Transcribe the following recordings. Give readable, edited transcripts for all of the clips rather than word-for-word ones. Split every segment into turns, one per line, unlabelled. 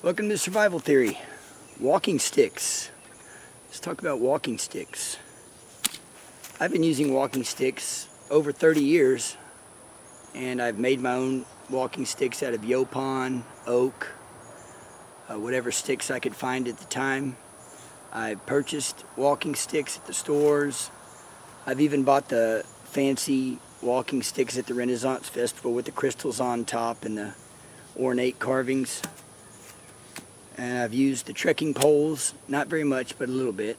Welcome to Survival Theory. Walking sticks. Let's talk about walking sticks. I've been using walking sticks over 30 years, and I've made my own walking sticks out of yopon, oak, whatever sticks I could find at the time. I purchased walking sticks at the stores. I've even bought the fancy walking sticks at the Renaissance Festival with the crystals on top and the ornate carvings. And I've used the trekking poles, not very much, but a little bit.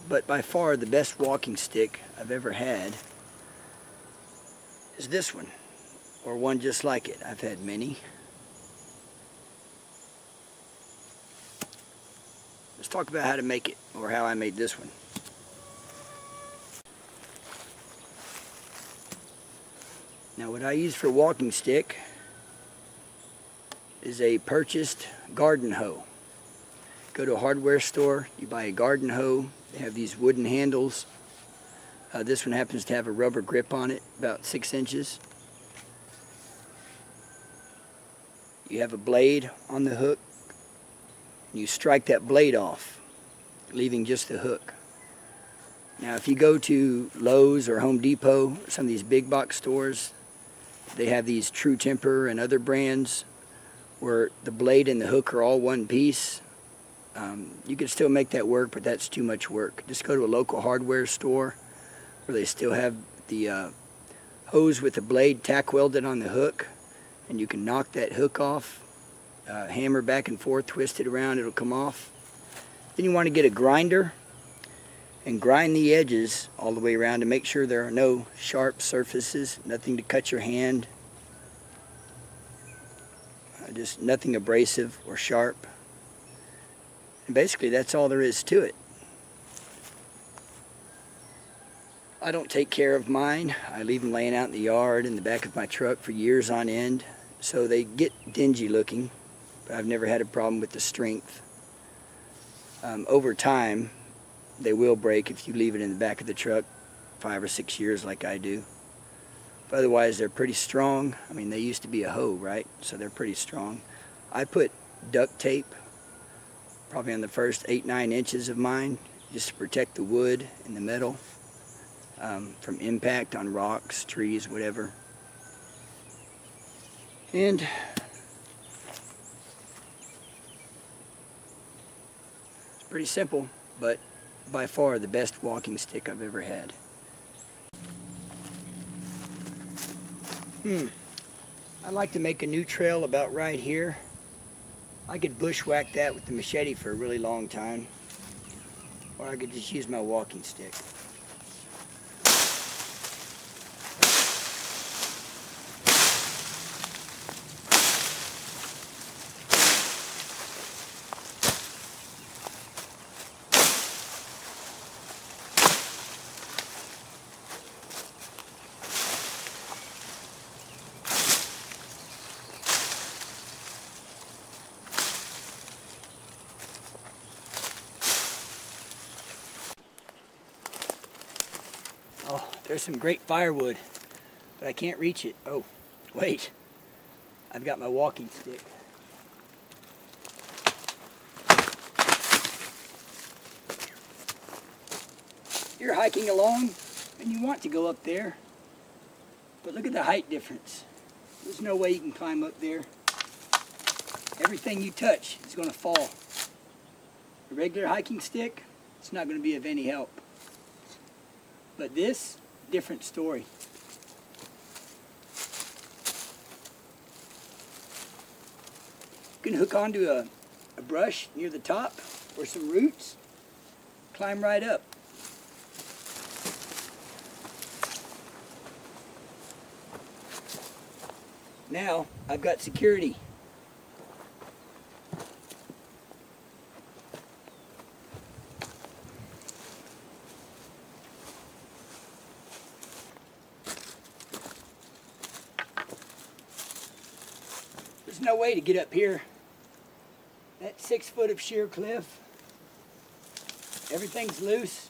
But by far the best walking stick I've ever had is this one, or one just like it. I've had many. Let's talk about how to make it, or how I made this one. Now what I use for a walking stick is a purchased garden hoe. Go to a hardware store, you buy a garden hoe. They have these wooden handles. This one happens to have a rubber grip on it, about 6 inches. You have a blade on the hook. You strike that blade off, leaving just the hook. Now if you go to Lowe's or Home Depot, or some of these big box stores, they have these TruTemper and other brands where the blade and the hook are all one piece. You can still make that work, but that's too much work. Just go to a local hardware store where they still have the hose with the blade tack welded on the hook, and you can knock that hook off, hammer back and forth, twist it around, it'll come off. Then you want to get a grinder and grind the edges all the way around to make sure there are no sharp surfaces, nothing to cut your hand, just nothing abrasive or sharp. And basically that's all there is to it. I don't take care of mine. I leave them laying out in the yard in the back of my truck for years on end, so they get dingy looking, but I've never had a problem with the strength. Over time they will break if you leave it in the back of the truck 5 or 6 years like I do. But otherwise they're pretty strong. I mean, they used to be a hoe, right? So they're pretty strong. I put duct tape probably on the first 8-9 inches of mine, just to protect the wood and the metal from impact on rocks, trees, whatever. And it's pretty simple, but by far the best walking stick I've ever had. I'd like to make a new trail about right here. I could bushwhack that with the machete for a really long time, or I could just use my walking stick. Oh, there's some great firewood, but I can't reach it. Oh, wait. I've got my walking stick. You're hiking along, and you want to go up there, but look at the height difference. There's no way you can climb up there. Everything you touch is going to fall. A regular hiking stick, it's not going to be of any help. But this, different story. You can hook onto a brush near the top or some roots, climb right up. Now I've got security. There's no way to get up here. That 6 foot of sheer cliff, everything's loose.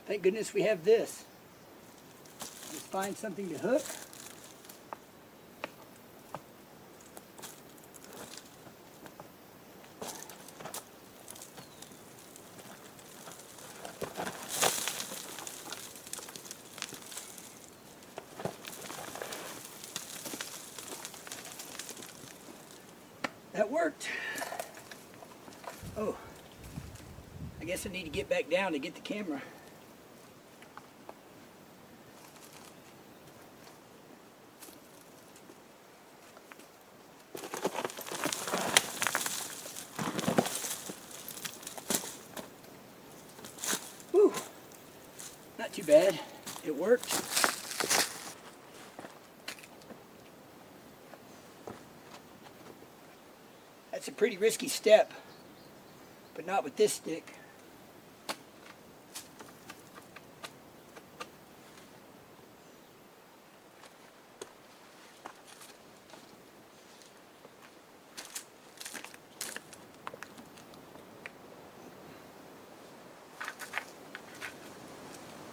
Thank goodness we have this. Just find something to hook. worked. Oh, I guess I need to get back down to get the camera. Whew, not too bad. It worked. That's a pretty risky step, but not with this stick.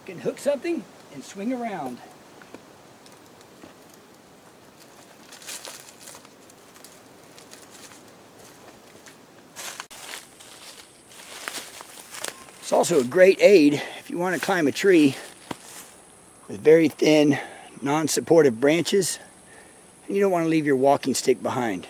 You can hook something and swing around. It's also a great aid if you want to climb a tree with very thin, non-supportive branches and you don't want to leave your walking stick behind.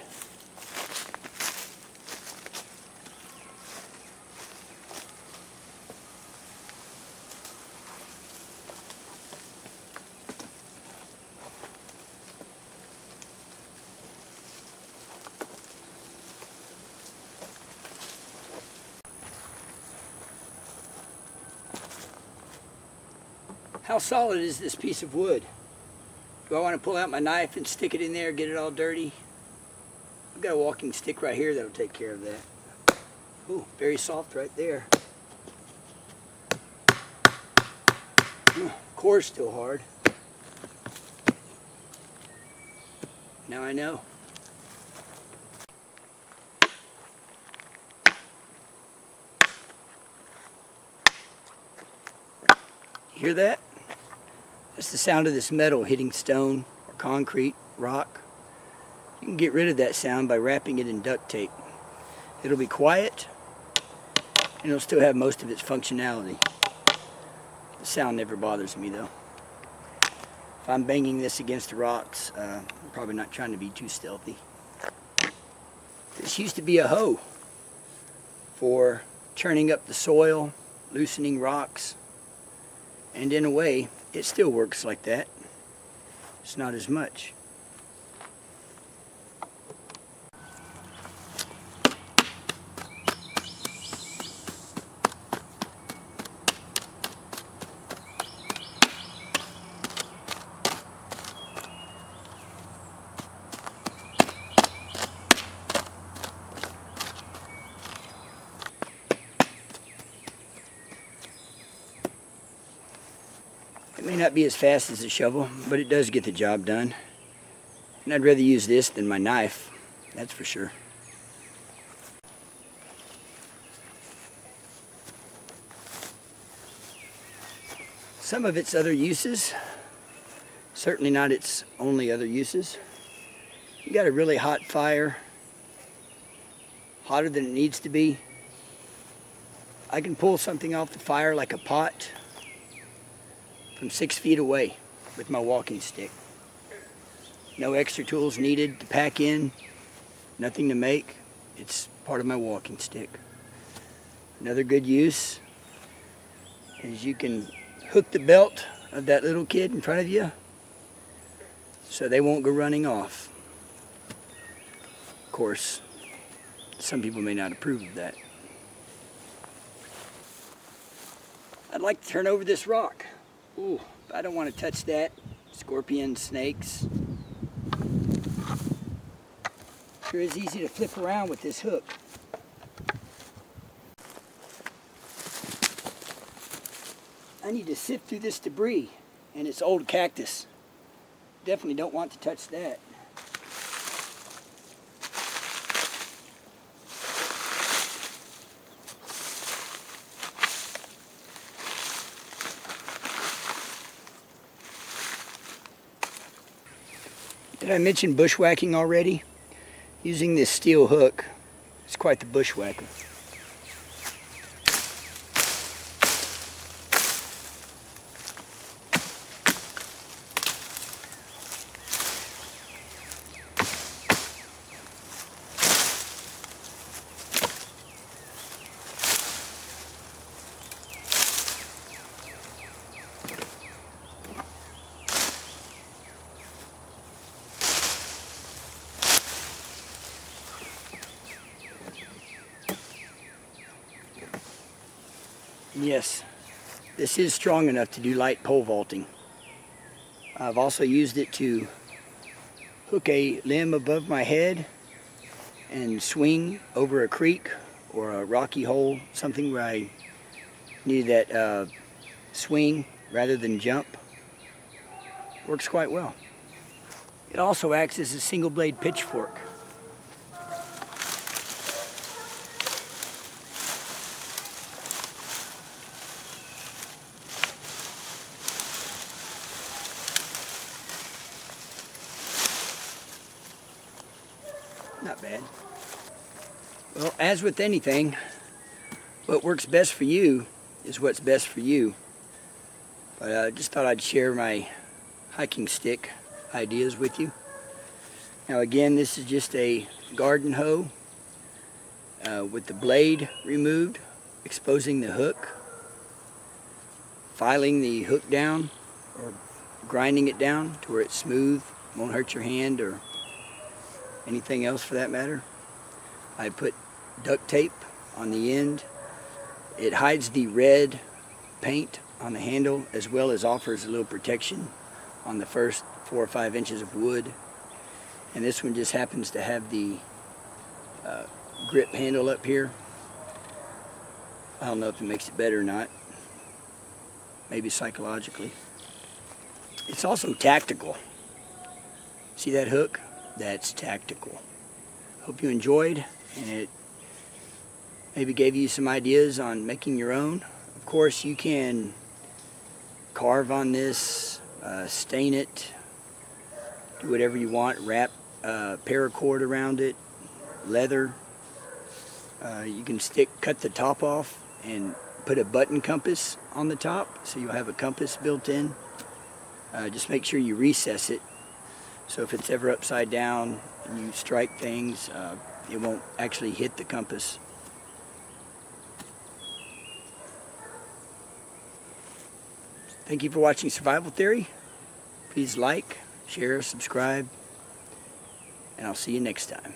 How solid is this piece of wood? Do I want to pull out my knife and stick it in there, get it all dirty? I've got a walking stick right here that'll take care of that. Ooh, very soft right there. Core's still hard. Now I know. Hear that? That's the sound of this metal hitting stone or concrete, rock. You can get rid of that sound by wrapping it in duct tape. It'll be quiet and it'll still have most of its functionality. The sound never bothers me though. If I'm banging this against the rocks, I'm probably not trying to be too stealthy. This used to be a hoe for churning up the soil, loosening rocks, and in a way, it still works like that. It's not as much. It may not be as fast as a shovel, but it does get the job done. And I'd rather use this than my knife, that's for sure. Some of its other uses, certainly not its only other uses. You got a really hot fire, hotter than it needs to be. I can pull something off the fire like a pot from 6 feet away with my walking stick. No extra tools needed to pack in, nothing to make. It's part of my walking stick. Another good use is you can hook the belt of that little kid in front of you so they won't go running off. Of course, some people may not approve of that. I'd like to turn over this rock. Ooh, I don't want to touch that. Scorpions, snakes. Sure is easy to flip around with this hook. I need to sift through this debris and it's old cactus. Definitely don't want to touch that. Did I mention bushwhacking already? Using this steel hook is quite the bushwhacker. Yes, this is strong enough to do light pole vaulting. I've also used it to hook a limb above my head and swing over a creek or a rocky hole, something where I needed that swing rather than jump. Works quite well. It also acts as a single blade pitchfork. Not bad. Well, as with anything, what works best for you is what's best for you. But I just thought I'd share my hiking stick ideas with you. Now again, this is just a garden hoe with the blade removed, exposing the hook, filing the hook down or grinding it down to where it's smooth, won't hurt your hand or anything else for that matter. I put duct tape on the end. It hides the red paint on the handle as well as offers a little protection on the first 4 or 5 inches of wood. And this one just happens to have the grip handle up here. I don't know if it makes it better or not. Maybe psychologically. It's also tactical. See that hook? That's tactical. Hope you enjoyed, and it maybe gave you some ideas on making your own. Of course, you can carve on this, stain it, do whatever you want, wrap paracord around it, leather. You can cut the top off and put a button compass on the top, so you'll have a compass built in. Just make sure you recess it, so if it's ever upside down and you strike things, it won't actually hit the compass. Thank you for watching Survival Theory. Please like, share, subscribe, and I'll see you next time.